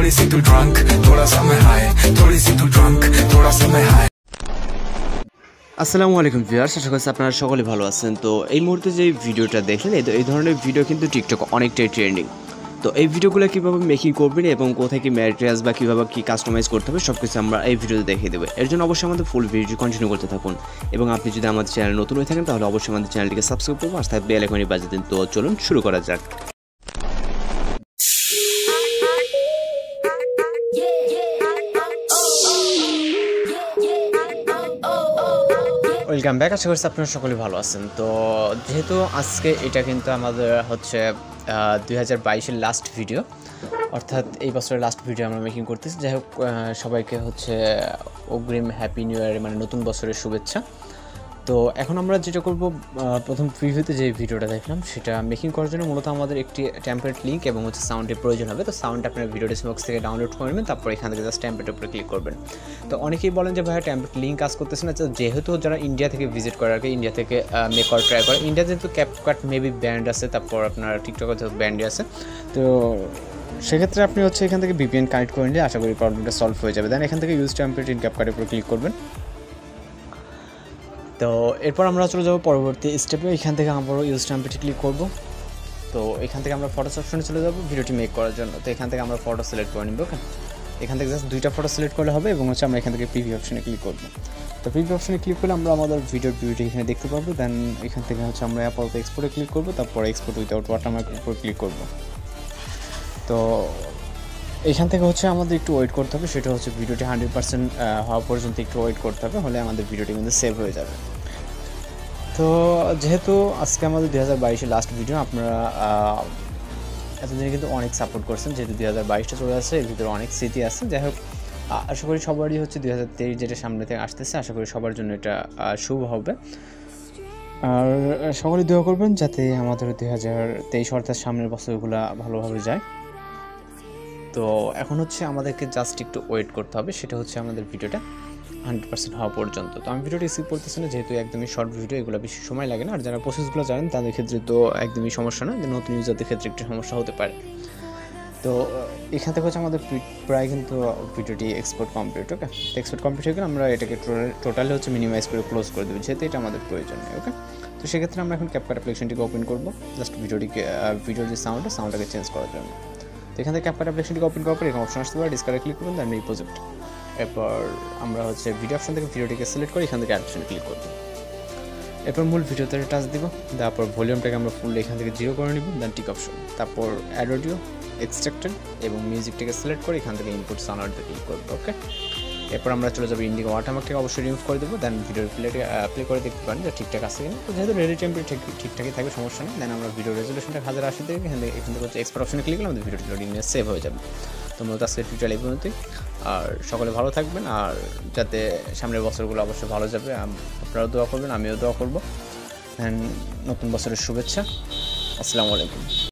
थोड़ी सी तू ड्रंक थोड़ा सा मैं हाय थोड़ी सी तू ड्रंक थोड़ा सा मैं हाय। আসসালামু আলাইকুম ভিউয়ার্স, আশা করছি আপনারা সকলে ভালো আছেন। তো এই মুহূর্তে যে ভিডিওটা দেখলেন, এই ধরনের ভিডিও কিন্তু টিকটক অনেকটাই ট্রেন্ডিং। তো এই ভিডিওগুলো কীভাবে মেকিং করবেন এবং কোথায় কি ম্যাটেরিয়ালস বা কীভাবে কী কাস্টমাইজ করতে হবে সব কিছু আমরা এই ভিডিওতে দেখিয়ে দেবো। এর জন্য অবশ্যই আমাদের ফুল ভিডিও কন্টিনিউ করতে থাকুন এবং আপনি যদি আমাদের চ্যানেল নতুন হয়ে থাকেন তাহলে অবশ্যই আমাদের চ্যানেলটিকে সাবস্ক্রাইব করবো আর তাই বেল আইকনটি বাজিয়ে দিন। তো চলুন শুরু করা যাক। ওয়েলকাম ব্যাক, আশা করছি আপনারা সকলে ভালো আছেন। তো যেহেতু আজকে এটা কিন্তু আমাদের হচ্ছে 2022-এর লাস্ট ভিডিও, অর্থাৎ এই বছরের লাস্ট ভিডিও আমরা মেকিং করতেছি। যাই হোক, সবাইকে হচ্ছে অগ্রিম হ্যাপি নিউ ইয়ার, মানে নতুন বছরের শুভেচ্ছা। তো এখন আমরা যেটা করব, প্রথম প্রিভিউতে যে ভিডিওটা দেখলাম সেটা মেকিং করার জন্য মূলত আমাদের একটি টেমপ্লেট লিঙ্ক এবং হচ্ছে সাউন্ডের প্রয়োজন হবে। তো সাউন্ড আপনার ভিডিও ডেসক্রিপশন থেকে ডাউনলোড করে নেবেন, তারপর এখান থেকে জাস্ট টেমপ্লেটের উপরে ক্লিক করবেন। তো অনেকেই বলেন যে ভাইয়া টেমপ্লেট লিঙ্ক কাজ করতেছে না। যেহেতু যারা ইন্ডিয়া থেকে ভিজিট করে আর কি, ইন্ডিয়া থেকে মেক করার ট্রাই করে, ইন্ডিয়া যেহেতু CapCut মেবি ব্যান্ড আছে, তারপর আপনার টিকটকে যেহেতু ব্যান্ডই আছে, তো সেক্ষেত্রে আপনি হচ্ছে এখান থেকে VPN কানেক্ট করে নিলে আশা করি প্রবলেমটা সলভ হয়ে যাবে। দেন এখান থেকে ইউজ টেমপ্লেট ইন CapCut-এর উপরে ক্লিক করবেন। তো এরপর আমরা চলে যাবো পরবর্তী স্টেপে। এখান থেকে আমরা ইউজ টেমপ্লেটে ক্লিক করব। তো এখান থেকে আমরা ফটো অপশনে চলে যাবো ভিডিওটি মেক করার জন্য। তো এখান থেকে আমরা ফটো সিলেক্ট করে নিব। ওকে, এখান থেকে জাস্ট দুইটা ফটো সিলেক্ট করলে হবে এবং হচ্ছে আমরা এখান থেকে প্রিভিউ অপশনে ক্লিক করব। তো প্রিভিউ অপশনে ক্লিক করলে আমরা আমাদের ভিডিওর ভিউটি এখানে দেখতে পাবো। দেন এখান থেকে হচ্ছে আমরা আপাতত এক্সপোর্টে ক্লিক করব, তারপর এক্সপোর্ট উইথাউট ওয়াটারমার্কের উপর ক্লিক করব। তো এখান থেকে হচ্ছে আমাদের একটু ওয়েট করতে হবে, সেটা হচ্ছে ভিডিওটি 100% হওয়া পর্যন্ত একটু ওয়েট করতে হবে, হলে আমাদের ভিডিওটি কিন্তু সেভ হয়ে যাবে। তো যেহেতু আজকে আমাদের 2022-এর লাস্ট ভিডিও, আপনারা এতদিনে কিন্তু অনেক সাপোর্ট করছেন। যেহেতু 2022টা চলে আসছে, এর ভিতরে অনেক স্মৃতি আছে। যাই হোক, আশা করি সবারই হচ্ছে 2023 যেটা সামনে থেকে আসতেছে, আশা করি সবার জন্য এটা শুভ হবে। আর সকলে দোয়া করবেন যাতে আমাদের 2023 অর্থাৎ সামনের বছরগুলো ভালোভাবে যায়। তো এখন হচ্ছে আমাদেরকে জাস্ট একটু ওয়েট করতে হবে, সেটা হচ্ছে আমাদের ভিডিওটা 100% হওয়া পর্যন্ত। তো আমি ভিডিওটি স্কিপ করতেছি না, যেহেতু একদমই শর্ট ভিডিও, এগুলো বেশি সময় লাগে না। আর যারা প্রসেসগুলো জানেন তাদের ক্ষেত্রে তো একদমই সমস্যা না, যে নতুন ইউজারদের ক্ষেত্রে একটু সমস্যা হতে পারে। তো এখান থেকে হচ্ছে আমাদের প্রায় কিন্তু ভিডিওটি এক্সপোর্ট কমপ্লিট। ওকে, এক্সপোর্ট কমপ্লিট হয়ে গেলে আমরা এটাকে টোটালি হচ্ছে মিনিমাইজ করে ক্লোজ করে দেবো, যেহেতু এটা আমাদের প্রয়োজন নেই। ওকে, তো সেক্ষেত্রে আমরা এখন CapCut অ্যাপ্লিকেশনটিকে ওপেন করবো, জাস্ট ভিডিওর যে সাউন্ডটাকে চেঞ্জ করার জন্য। তো এখান থেকে CapCut অ্যাপ্লিকেশনটিকে ওপেন করার পর এখানে অপশন আসতে পারে, ডিসকার্ডে ক্লিক করবেন, দেন রিপ্রজেক্ট। এরপর আমরা হচ্ছে ভিডিও অপশন থেকে ভিডিওটিকে সিলেক্ট করে এখান থেকে অ্যাড ক্লিক করব। এরপর মূল ভিডিওতে টাচ দিব, তারপর ভলিউমটাকে আমরা ফুল এখান থেকে 0 করে নিব, দেন টিক অপশন, তারপর অ্যাড অডিও, এক্সট্রাক্টেড এবং মিউজিকটাকে সিলেক্ট করে এখান থেকে ইনপুট সাউন্ডে ক্লিক করব। ওকে, এরপর আমরা চলে যাবো ইন্ডিগো ওয়াটারমার্কটাকে অবশ্যই রিমুভ করে দেবো। দেন ভিডিওর প্লে করে দেখতে পারেন যে ঠিকঠাক আছে কিনা। তো যেহেতু রেডি টেম্পলেট ঠিকঠাকই থাকবে, সমস্যা নেই। দেন আমরা ভিডিও রেজলিউশনটা 1080 থেকে এখান থেকে হচ্ছে এক্সপোর্ট অপশনে ক্লিক করলে আমাদের ভিডিওটি লোডিং নিয়ে সেভ হয়ে যাবে। তো মূলত আজকের টিউটোরিয়াল এই পর্যন্তই। আর সকলে ভালো থাকবেন, আর যাতে সামনের বছরগুলো অবশ্যই ভালো যাবে, আপনারাও দোয়া করবেন, আমিও দোয়া করবো। নতুন বছরের শুভেচ্ছা। আসসালামু আলাইকুম।